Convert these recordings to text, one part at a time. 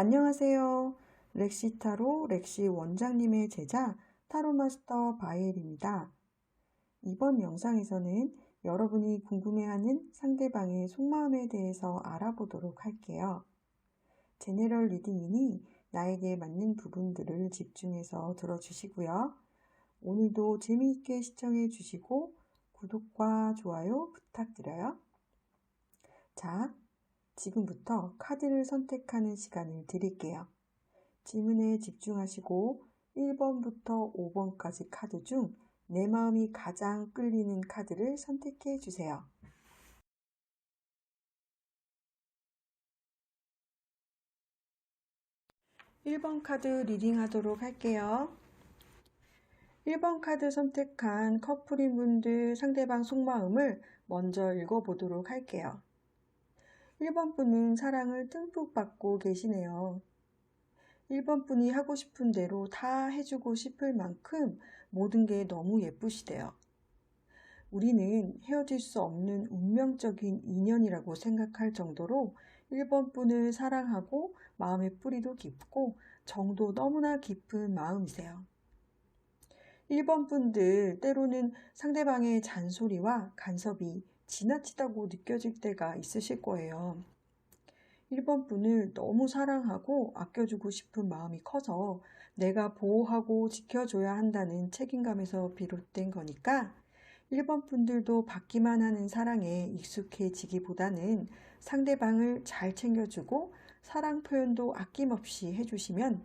안녕하세요. 렉시타로 렉시 원장님의 제자 타로마스터 바이엘입니다. 이번 영상에서는 여러분이 궁금해하는 상대방의 속마음에 대해서 알아보도록 할게요. 제네럴 리딩이니 나에게 맞는 부분들을 집중해서 들어주시고요. 오늘도 재미있게 시청해 주시고 구독과 좋아요 부탁드려요. 자, 지금부터 카드를 선택하는 시간을 드릴게요. 질문에 집중하시고 1번부터 5번까지 카드 중 내 마음이 가장 끌리는 카드를 선택해 주세요. (1번) 카드 리딩하도록 할게요. 1번 카드 선택한 커플인 분들 상대방 속마음을 먼저 읽어보도록 할게요. 1번 분은 사랑을 듬뿍 받고 계시네요. 1번 분이 하고 싶은 대로 다 해주고 싶을 만큼 모든 게 너무 예쁘시대요. 우리는 헤어질 수 없는 운명적인 인연이라고 생각할 정도로 1번 분을 사랑하고 마음의 뿌리도 깊고 정도 너무나 깊은 마음이세요. 1번 분들 때로는 상대방의 잔소리와 간섭이 지나치다고 느껴질 때가 있으실 거예요. 1번 분을 너무 사랑하고 아껴주고 싶은 마음이 커서 내가 보호하고 지켜줘야 한다는 책임감에서 비롯된 거니까 1번 분들도 받기만 하는 사랑에 익숙해지기보다는 상대방을 잘 챙겨주고 사랑 표현도 아낌없이 해주시면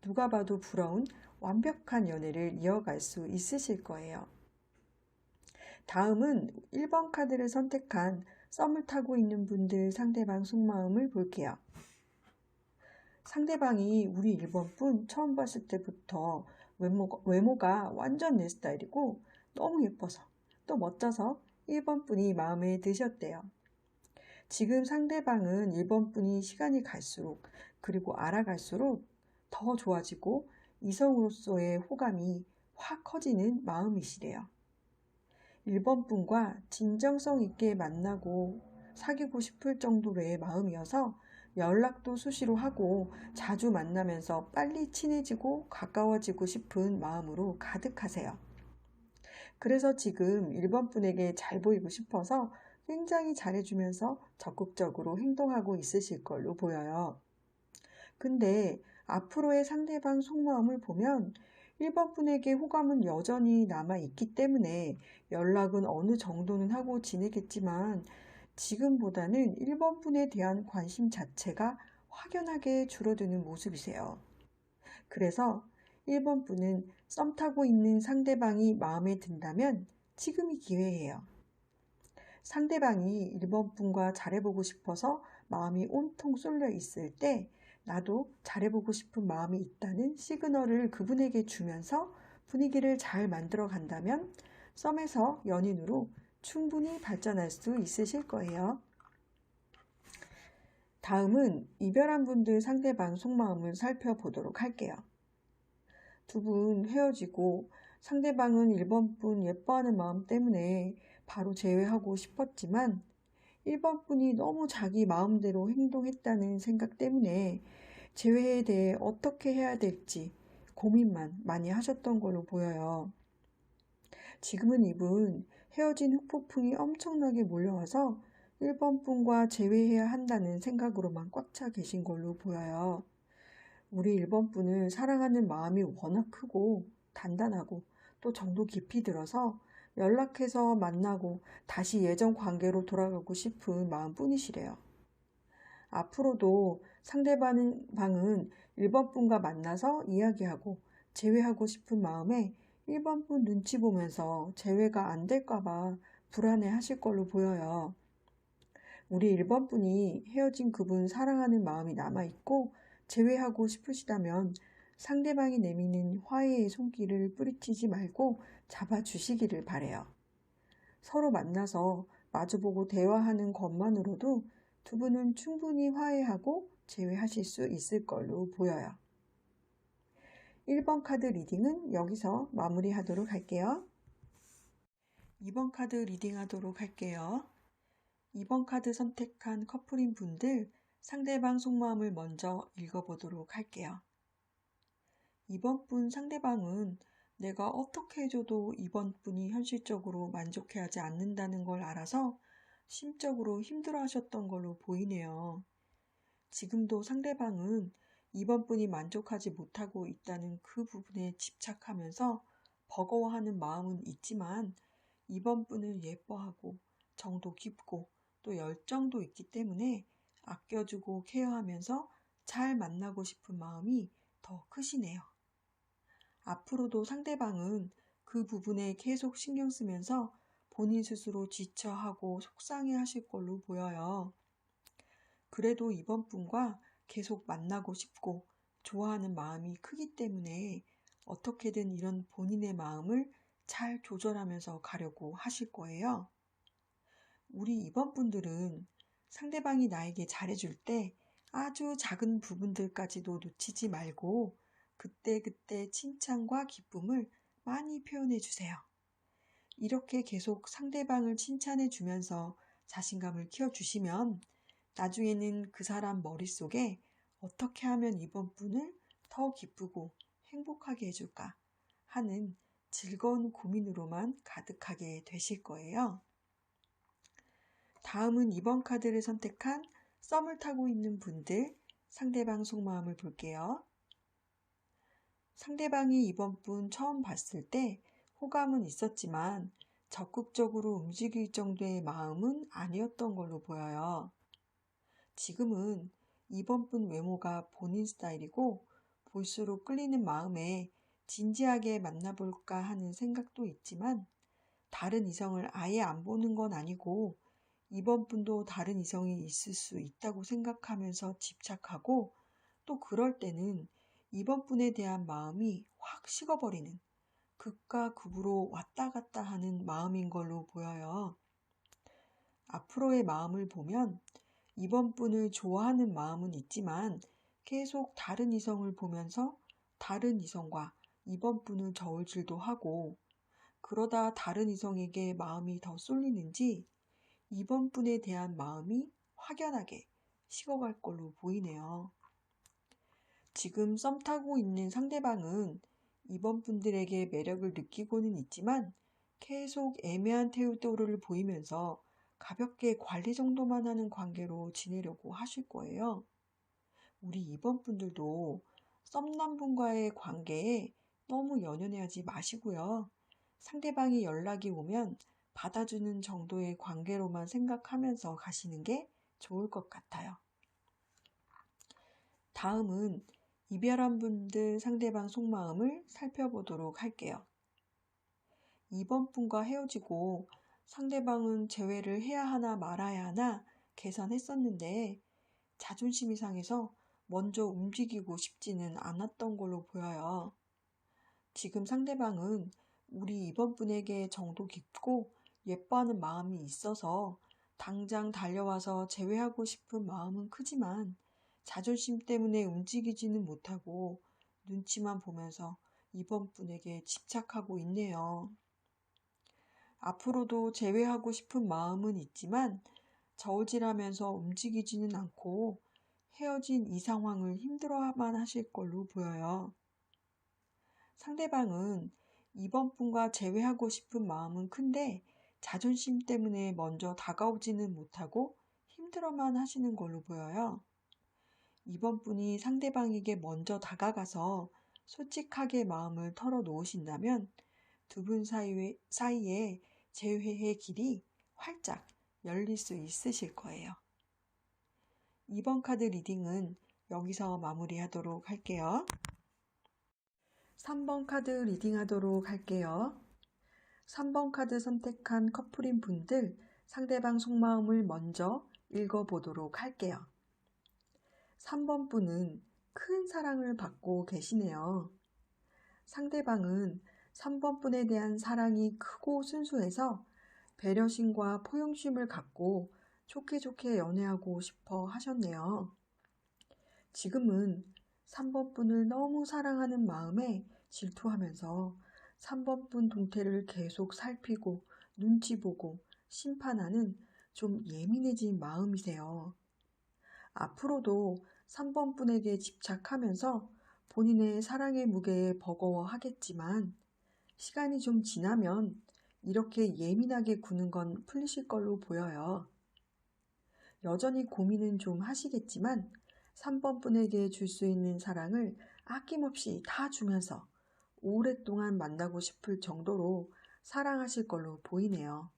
누가 봐도 부러운 완벽한 연애를 이어갈 수 있으실 거예요. 다음은 1번 카드를 선택한 썸을 타고 있는 분들 상대방 속마음을 볼게요. 상대방이 우리 1번 분 처음 봤을 때부터 외모가 완전 내 스타일이고 너무 예뻐서 또 멋져서 1번 분이 마음에 드셨대요. 지금 상대방은 1번 분이 시간이 갈수록 그리고 알아갈수록 더 좋아지고 이성으로서의 호감이 확 커지는 마음이시래요. 1번 분과 진정성 있게 만나고 사귀고 싶을 정도의 마음이어서 연락도 수시로 하고 자주 만나면서 빨리 친해지고 가까워지고 싶은 마음으로 가득하세요. 그래서 지금 1번 분에게 잘 보이고 싶어서 굉장히 잘해주면서 적극적으로 행동하고 있으실 걸로 보여요. 근데 앞으로의 상대방 속마음을 보면 1번 분에게 호감은 여전히 남아있기 때문에 연락은 어느 정도는 하고 지내겠지만 지금보다는 1번 분에 대한 관심 자체가 확연하게 줄어드는 모습이세요. 그래서 1번 분은 썸 타고 있는 상대방이 마음에 든다면 지금이 기회예요. 상대방이 1번 분과 잘해보고 싶어서 마음이 온통 쏠려 있을 때 나도 잘해보고 싶은 마음이 있다는 시그널을 그분에게 주면서 분위기를 잘 만들어 간다면 썸에서 연인으로 충분히 발전할 수 있으실 거예요. 다음은 이별한 분들 상대방 속마음을 살펴보도록 할게요. 두 분 헤어지고 상대방은 1번 분 예뻐하는 마음 때문에 바로 제외하고 싶었지만 1번 분이 너무 자기 마음대로 행동했다는 생각 때문에 재회에 대해 어떻게 해야 될지 고민만 많이 하셨던 걸로 보여요. 지금은 이분 헤어진 후폭풍이 엄청나게 몰려와서 1번 분과 재회해야 한다는 생각으로만 꽉 차 계신 걸로 보여요. 우리 1번 분을 사랑하는 마음이 워낙 크고 단단하고 또 정도 깊이 들어서 연락해서 만나고 다시 예전 관계로 돌아가고 싶은 마음뿐이시래요. 앞으로도 상대방은 1번 분과 만나서 이야기하고 재회하고 싶은 마음에 1번 분 눈치 보면서 재회가 안 될까봐 불안해 하실 걸로 보여요. 우리 1번 분이 헤어진 그분 사랑하는 마음이 남아있고 재회하고 싶으시다면 상대방이 내미는 화해의 손길을 뿌리치지 말고 잡아주시기를 바래요. 서로 만나서 마주보고 대화하는 것만으로도 두 분은 충분히 화해하고 재회하실 수 있을 걸로 보여요. 1번 카드 리딩은 여기서 마무리하도록 할게요. 2번 카드 리딩하도록 할게요. 2번 카드 선택한 커플인 분들 상대방 속마음을 먼저 읽어보도록 할게요. 이번 분 상대방은 내가 어떻게 해줘도 이번 분이 현실적으로 만족해하지 않는다는 걸 알아서 심적으로 힘들어하셨던 걸로 보이네요. 지금도 상대방은 이번 분이 만족하지 못하고 있다는 그 부분에 집착하면서 버거워하는 마음은 있지만 이번 분을 예뻐하고 정도 깊고 또 열정도 있기 때문에 아껴주고 케어하면서 잘 만나고 싶은 마음이 더 크시네요. 앞으로도 상대방은 그 부분에 계속 신경 쓰면서 본인 스스로 지쳐하고 속상해 하실 걸로 보여요. 그래도 이번 분과 계속 만나고 싶고 좋아하는 마음이 크기 때문에 어떻게든 이런 본인의 마음을 잘 조절하면서 가려고 하실 거예요. 우리 이번 분들은 상대방이 나에게 잘해줄 때 아주 작은 부분들까지도 놓치지 말고 그때그때 칭찬과 기쁨을 많이 표현해 주세요. 이렇게 계속 상대방을 칭찬해 주면서 자신감을 키워주시면 나중에는 그 사람 머릿속에 어떻게 하면 이번 분을 더 기쁘고 행복하게 해줄까 하는 즐거운 고민으로만 가득하게 되실 거예요. 다음은 이번 카드를 선택한 썸을 타고 있는 분들 상대방 속마음을 볼게요. 상대방이 이번 분 처음 봤을 때 호감은 있었지만 적극적으로 움직일 정도의 마음은 아니었던 걸로 보여요. 지금은 이번 분 외모가 본인 스타일이고 볼수록 끌리는 마음에 진지하게 만나볼까 하는 생각도 있지만 다른 이성을 아예 안 보는 건 아니고 이번 분도 다른 이성이 있을 수 있다고 생각하면서 집착하고 또 그럴 때는 이번 분에 대한 마음이 확 식어버리는 극과 극으로 왔다 갔다 하는 마음인 걸로 보여요. 앞으로의 마음을 보면 이번 분을 좋아하는 마음은 있지만 계속 다른 이성을 보면서 다른 이성과 이번 분을 저울질도 하고 그러다 다른 이성에게 마음이 더 쏠리는지 이번 분에 대한 마음이 확연하게 식어갈 걸로 보이네요. 지금 썸 타고 있는 상대방은 이번 분들에게 매력을 느끼고는 있지만 계속 애매한 태도를 보이면서 가볍게 관리 정도만 하는 관계로 지내려고 하실 거예요. 우리 이번 분들도 썸남 분과의 관계에 너무 연연해하지 마시고요. 상대방이 연락이 오면 받아주는 정도의 관계로만 생각하면서 가시는 게 좋을 것 같아요. 다음은 이별한 분들 상대방 속마음을 살펴보도록 할게요. 이번 분과 헤어지고 상대방은 재회를 해야 하나 말아야 하나 계산했었는데 자존심이 상해서 먼저 움직이고 싶지는 않았던 걸로 보여요. 지금 상대방은 우리 이번 분에게 정도 깊고 예뻐하는 마음이 있어서 당장 달려와서 재회하고 싶은 마음은 크지만 자존심 때문에 움직이지는 못하고 눈치만 보면서 이번 분에게 집착하고 있네요. 앞으로도 재회하고 싶은 마음은 있지만 저울질하면서 움직이지는 않고 헤어진 이 상황을 힘들어만 하실 걸로 보여요. 상대방은 이번 분과 재회하고 싶은 마음은 큰데 자존심 때문에 먼저 다가오지는 못하고 힘들어만 하시는 걸로 보여요. 이번 분이 상대방에게 먼저 다가가서 솔직하게 마음을 털어놓으신다면 두 분 사이에 재회의 길이 활짝 열릴 수 있으실 거예요. 이번 카드 리딩은 여기서 마무리하도록 할게요. 3번 카드 리딩하도록 할게요. 3번 카드 선택한 커플인 분들 상대방 속마음을 먼저 읽어보도록 할게요. 3번 분은 큰 사랑을 받고 계시네요. 상대방은 3번 분에 대한 사랑이 크고 순수해서 배려심과 포용심을 갖고 좋게 좋게 연애하고 싶어 하셨네요. 지금은 3번 분을 너무 사랑하는 마음에 질투하면서 3번 분 동태를 계속 살피고 눈치 보고 심판하는 좀 예민해진 마음이세요. 앞으로도 3번 분에게 집착하면서 본인의 사랑의 무게에 버거워하겠지만 시간이 좀 지나면 이렇게 예민하게 구는 건 풀리실 걸로 보여요. 여전히 고민은 좀 하시겠지만 3번 분에게 줄 수 있는 사랑을 아낌없이 다 주면서 오랫동안 만나고 싶을 정도로 사랑하실 걸로 보이네요.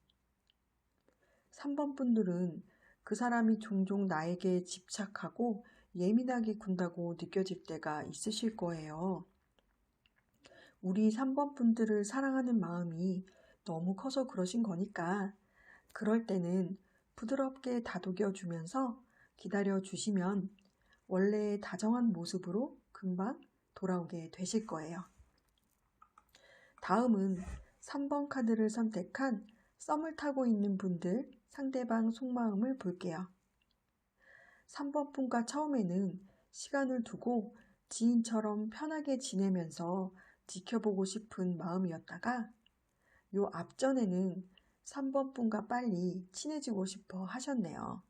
3번 분들은 그 사람이 종종 나에게 집착하고 예민하게 군다고 느껴질 때가 있으실 거예요. 우리 3번 분들을 사랑하는 마음이 너무 커서 그러신 거니까 그럴 때는 부드럽게 다독여 주면서 기다려 주시면 원래의 다정한 모습으로 금방 돌아오게 되실 거예요. 다음은 3번 카드를 선택한 썸을 타고 있는 분들 상대방 속마음을 볼게요. 3번 분과 처음에는 시간을 두고 지인처럼 편하게 지내면서 지켜보고 싶은 마음이었다가 요 앞전에는 3번 분과 빨리 친해지고 싶어 하셨네요.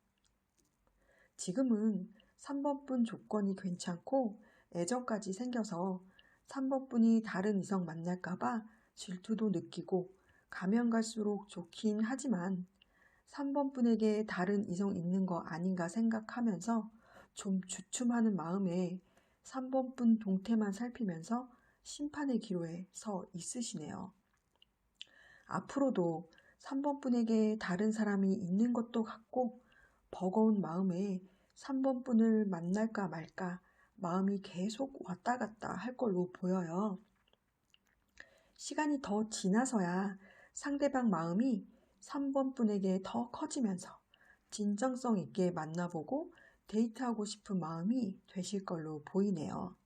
지금은 3번 분 조건이 괜찮고 애정까지 생겨서 3번 분이 다른 이성 만날까봐 질투도 느끼고 가면 갈수록 좋긴 하지만 3번 분에게 다른 이성 있는 거 아닌가 생각하면서 좀 주춤하는 마음에 3번 분 동태만 살피면서 심판의 기로에 서 있으시네요. 앞으로도 3번 분에게 다른 사람이 있는 것도 같고 버거운 마음에 3번 분을 만날까 말까 마음이 계속 왔다 갔다 할 걸로 보여요. 시간이 더 지나서야 상대방 마음이 3번 분에게 더 커지면서 진정성 있게 만나보고 데이트하고 싶은 마음이 되실 걸로 보이네요.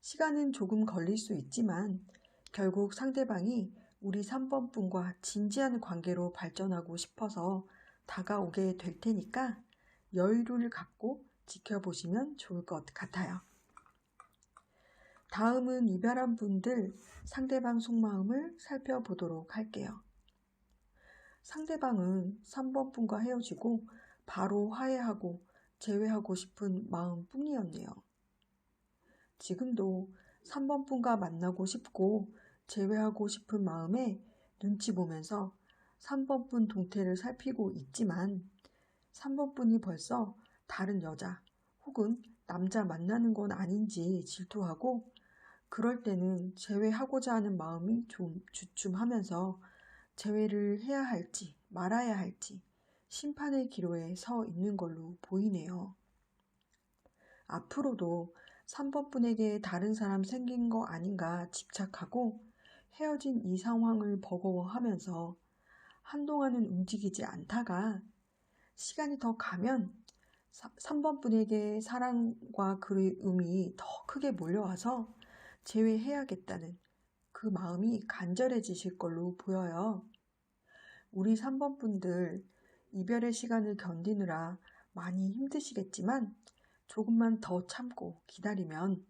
시간은 조금 걸릴 수 있지만 결국 상대방이 우리 3번 분과 진지한 관계로 발전하고 싶어서 다가오게 될 테니까 여유를 갖고 지켜보시면 좋을 것 같아요. 다음은 이별한 분들 상대방 속마음을 살펴보도록 할게요. 상대방은 3번 분과 헤어지고 바로 화해하고 재회하고 싶은 마음뿐이었네요. 지금도 3번 분과 만나고 싶고 재회하고 싶은 마음에 눈치 보면서 3번 분 동태를 살피고 있지만 3번 분이 벌써 다른 여자 혹은 남자 만나는 건 아닌지 질투하고 그럴 때는 재회하고자 하는 마음이 좀 주춤하면서 재회를 해야 할지 말아야 할지 심판의 기로에 서 있는 걸로 보이네요. 앞으로도 3번 분에게 다른 사람 생긴 거 아닌가 집착하고 헤어진 이 상황을 버거워하면서 한동안은 움직이지 않다가 시간이 더 가면 3번 분에게 사랑과 그리움이 더 크게 몰려와서 재회해야겠다는 그 마음이 간절해지실 걸로 보여요. 우리 3번 분들 이별의 시간을 견디느라 많이 힘드시겠지만 조금만 더 참고 기다리면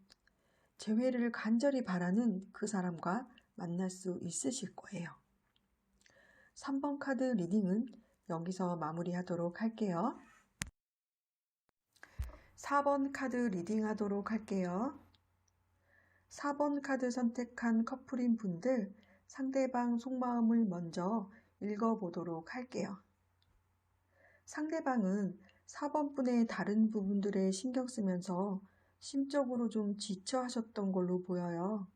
재회를 간절히 바라는 그 사람과 만날 수 있으실 거예요. 3번 카드 리딩은 여기서 마무리하도록 할게요. 4번 카드 리딩하도록 할게요. 4번 카드 선택한 커플인 분들 상대방 속마음을 먼저 읽어보도록 할게요. 상대방은 4번 분의 다른 부분들에 신경 쓰면서 심적으로 좀 지쳐 하셨던 걸로 보여요.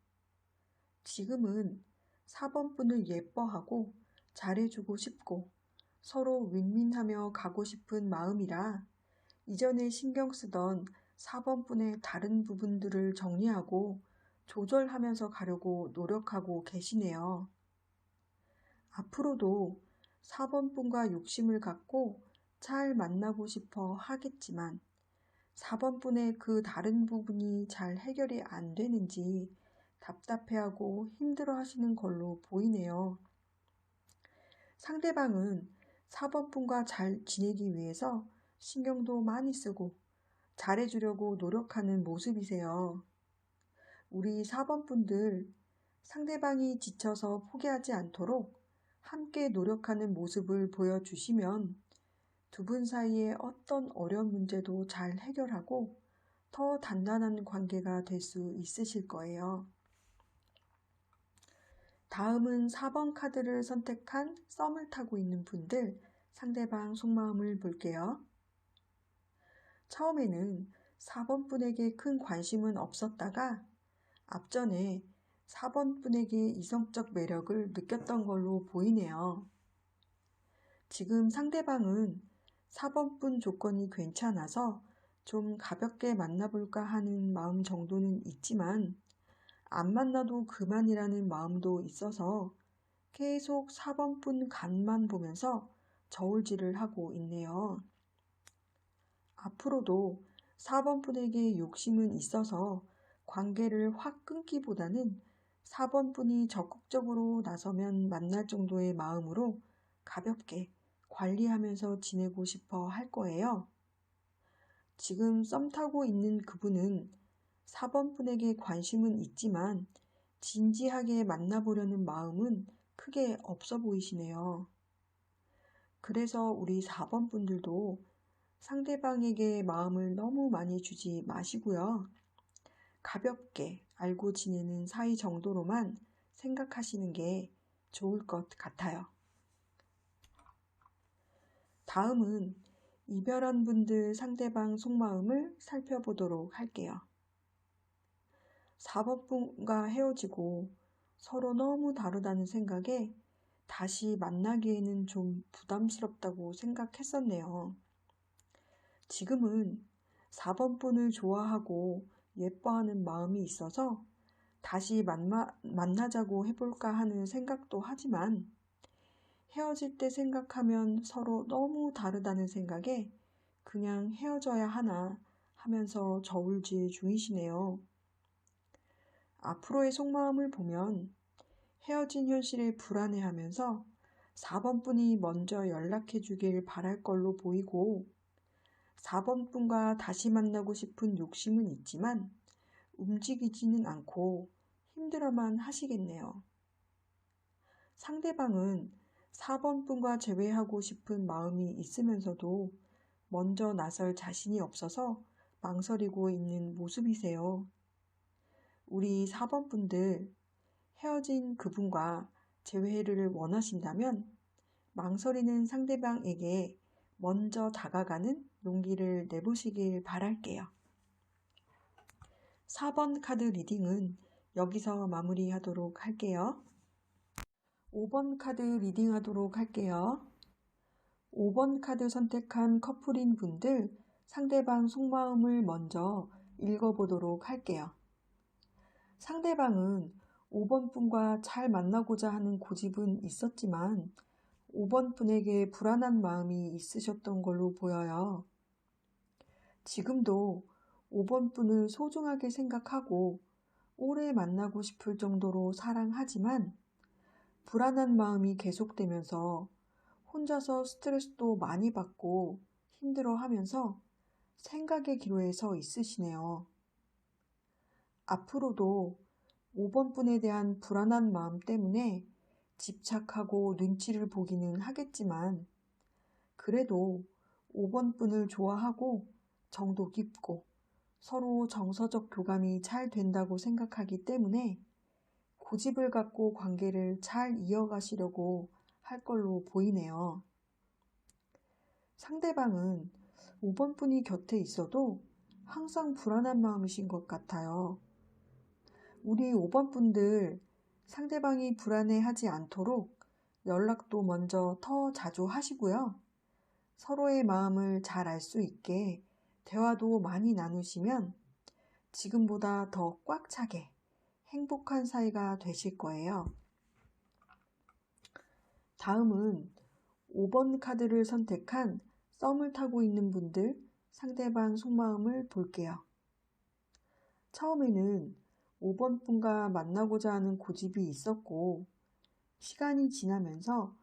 지금은 4번 분을 예뻐하고 잘해주고 싶고 서로 윈윈하며 가고 싶은 마음이라 이전에 신경 쓰던 4번 분의 다른 부분들을 정리하고 조절하면서 가려고 노력하고 계시네요. 앞으로도 4번 분과 욕심을 갖고 잘 만나고 싶어 하겠지만 4번 분의 그 다른 부분이 잘 해결이 안 되는지 답답해하고 힘들어 하시는 걸로 보이네요. 상대방은 4번 분과 잘 지내기 위해서 신경도 많이 쓰고 잘해주려고 노력하는 모습이세요. 우리 4번 분들 상대방이 지쳐서 포기하지 않도록 함께 노력하는 모습을 보여주시면 두 분 사이에 어떤 어려운 문제도 잘 해결하고 더 단단한 관계가 될 수 있으실 거예요. 다음은 4번 카드를 선택한 썸을 타고 있는 분들 상대방 속마음을 볼게요. 처음에는 4번 분에게 큰 관심은 없었다가 앞전에 4번 분에게 이성적 매력을 느꼈던 걸로 보이네요. 지금 상대방은 4번 분 조건이 괜찮아서 좀 가볍게 만나볼까 하는 마음 정도는 있지만 안 만나도 그만이라는 마음도 있어서 계속 4번 분 간만 보면서 저울질을 하고 있네요. 앞으로도 4번 분에게 욕심은 있어서 관계를 확 끊기보다는 4번 분이 적극적으로 나서면 만날 정도의 마음으로 가볍게 관리하면서 지내고 싶어 할 거예요. 지금 썸 타고 있는 그분은 4번 분에게 관심은 있지만 진지하게 만나보려는 마음은 크게 없어 보이시네요. 그래서 우리 4번 분들도 상대방에게 마음을 너무 많이 주지 마시고요. 가볍게 알고 지내는 사이 정도로만 생각하시는 게 좋을 것 같아요. 다음은 이별한 분들 상대방 속마음을 살펴보도록 할게요. 4번 분과 헤어지고 서로 너무 다르다는 생각에 다시 만나기에는 좀 부담스럽다고 생각했었네요. 지금은 4번 분을 좋아하고 예뻐하는 마음이 있어서 다시 만나자고 해볼까 하는 생각도 하지만 헤어질 때 생각하면 서로 너무 다르다는 생각에 그냥 헤어져야 하나 하면서 저울질 중이시네요. 앞으로의 속마음을 보면 헤어진 현실에 불안해하면서 4번 분이 먼저 연락해 주길 바랄 걸로 보이고 4번 분과 다시 만나고 싶은 욕심은 있지만 움직이지는 않고 힘들어만 하시겠네요. 상대방은 4번 분과 재회하고 싶은 마음이 있으면서도 먼저 나설 자신이 없어서 망설이고 있는 모습이세요. 우리 4번 분들 헤어진 그분과 재회를 원하신다면 망설이는 상대방에게 먼저 다가가는 용기를 내보시길 바랄게요. 4번 카드 리딩은 여기서 마무리하도록 할게요. 5번 카드 리딩하도록 할게요. 5번 카드 선택한 커플인 분들 상대방 속마음을 먼저 읽어보도록 할게요. 상대방은 5번 분과 잘 만나고자 하는 고집은 있었지만 5번 분에게 불안한 마음이 있으셨던 걸로 보여요. 지금도 5번 분을 소중하게 생각하고 오래 만나고 싶을 정도로 사랑하지만 불안한 마음이 계속되면서 혼자서 스트레스도 많이 받고 힘들어하면서 생각의 기로에 서 있으시네요. 앞으로도 5번 분에 대한 불안한 마음 때문에 집착하고 눈치를 보기는 하겠지만 그래도 5번 분을 좋아하고 정도 깊고 서로 정서적 교감이 잘 된다고 생각하기 때문에 고집을 갖고 관계를 잘 이어가시려고 할 걸로 보이네요. 상대방은 5번 분이 곁에 있어도 항상 불안한 마음이신 것 같아요. 우리 5번 분들 상대방이 불안해하지 않도록 연락도 먼저 더 자주 하시고요. 서로의 마음을 잘 알 수 있게 대화도 많이 나누시면 지금보다 더 꽉 차게 행복한 사이가 되실 거예요. 다음은 5번 카드를 선택한 썸을 타고 있는 분들 상대방 속마음을 볼게요. 처음에는 5번 분과 만나고자 하는 고집이 있었고 시간이 지나면서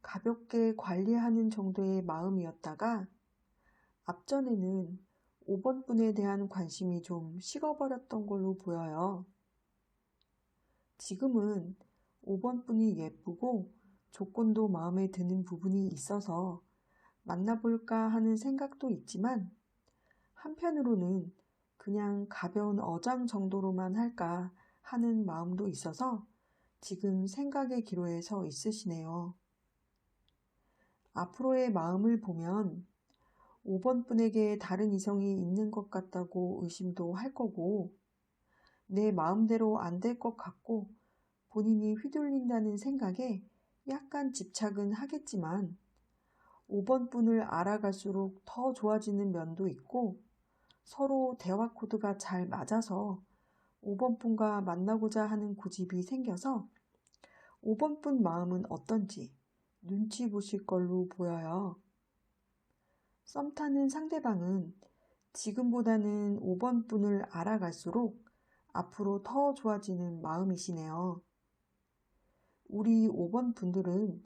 가볍게 관리하는 정도의 마음이었다가 앞전에는 5번 분에 대한 관심이 좀 식어버렸던 걸로 보여요. 지금은 5번 분이 예쁘고 조건도 마음에 드는 부분이 있어서 만나볼까 하는 생각도 있지만 한편으로는 그냥 가벼운 어장 정도로만 할까 하는 마음도 있어서 지금 생각의 기로에 서 있으시네요. 앞으로의 마음을 보면 5번 분에게 다른 이성이 있는 것 같다고 의심도 할 거고, 내 마음대로 안 될 것 같고 본인이 휘둘린다는 생각에 약간 집착은 하겠지만 5번 분을 알아갈수록 더 좋아지는 면도 있고 서로 대화 코드가 잘 맞아서 5번 분과 만나고자 하는 고집이 생겨서 5번 분 마음은 어떤지 눈치 보실 걸로 보여요. 썸 타는 상대방은 지금보다는 5번 분을 알아갈수록 앞으로 더 좋아지는 마음이시네요. 우리 5번 분들은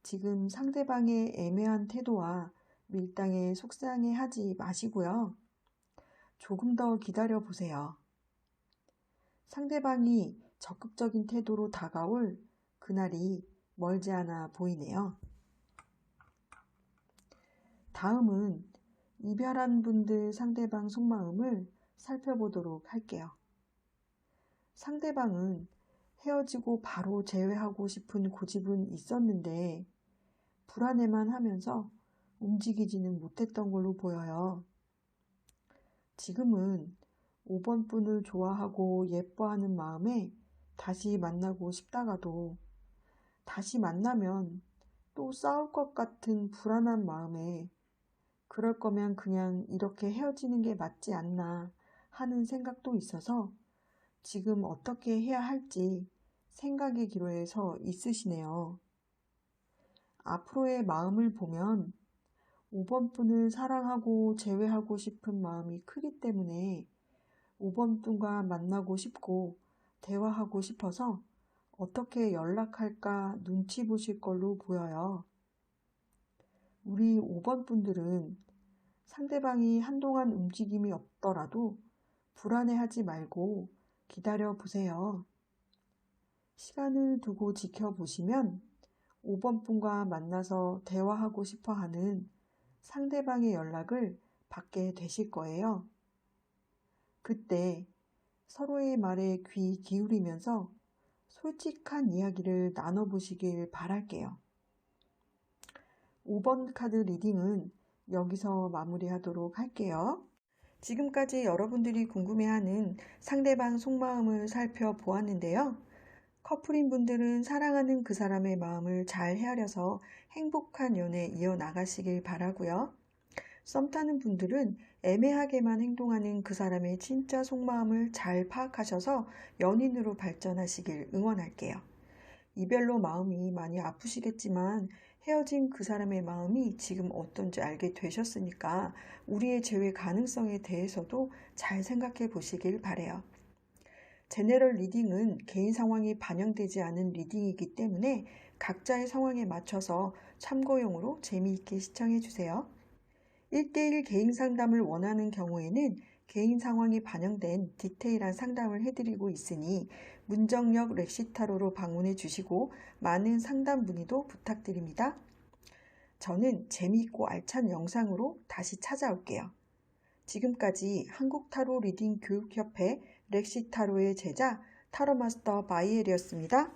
지금 상대방의 애매한 태도와 밀당에 속상해하지 마시고요. 조금 더 기다려 보세요. 상대방이 적극적인 태도로 다가올 그날이 멀지 않아 보이네요. 다음은 이별한 분들 상대방 속마음을 살펴보도록 할게요. 상대방은 헤어지고 바로 재회하고 싶은 고집은 있었는데 불안해만 하면서 움직이지는 못했던 걸로 보여요. 지금은 5번 분을 좋아하고 예뻐하는 마음에 다시 만나고 싶다가도 다시 만나면 또 싸울 것 같은 불안한 마음에 그럴 거면 그냥 이렇게 헤어지는 게 맞지 않나 하는 생각도 있어서 지금 어떻게 해야 할지 생각의 기로에 서 있으시네요. 앞으로의 마음을 보면 5번 분을 사랑하고 재회하고 싶은 마음이 크기 때문에 5번 분과 만나고 싶고 대화하고 싶어서 어떻게 연락할까 눈치 보실 걸로 보여요. 우리 5번 분들은 상대방이 한동안 움직임이 없더라도 불안해하지 말고 기다려 보세요. 시간을 두고 지켜보시면 5번 분과 만나서 대화하고 싶어 하는 상대방의 연락을 받게 되실 거예요. 그때 서로의 말에 귀 기울이면서 솔직한 이야기를 나눠보시길 바랄게요. 5번 카드 리딩은 여기서 마무리하도록 할게요. 지금까지 여러분들이 궁금해하는 상대방 속마음을 살펴보았는데요. 커플인 분들은 사랑하는 그 사람의 마음을 잘 헤아려서 행복한 연애 이어나가시길 바라고요. 썸 타는 분들은 애매하게만 행동하는 그 사람의 진짜 속마음을 잘 파악하셔서 연인으로 발전하시길 응원할게요. 이별로 마음이 많이 아프시겠지만 헤어진 그 사람의 마음이 지금 어떤지 알게 되셨으니까 우리의 재회 가능성에 대해서도 잘 생각해 보시길 바라요. 제너럴 리딩은 개인 상황이 반영되지 않은 리딩이기 때문에 각자의 상황에 맞춰서 참고용으로 재미있게 시청해 주세요. 1대1 개인 상담을 원하는 경우에는 개인 상황이 반영된 디테일한 상담을 해드리고 있으니 문정역 렉시타로로 방문해 주시고 많은 상담 문의도 부탁드립니다. 저는 재미있고 알찬 영상으로 다시 찾아올게요. 지금까지 한국타로 리딩 교육협회 렉시타로의 제자 타로마스터 바이엘이었습니다.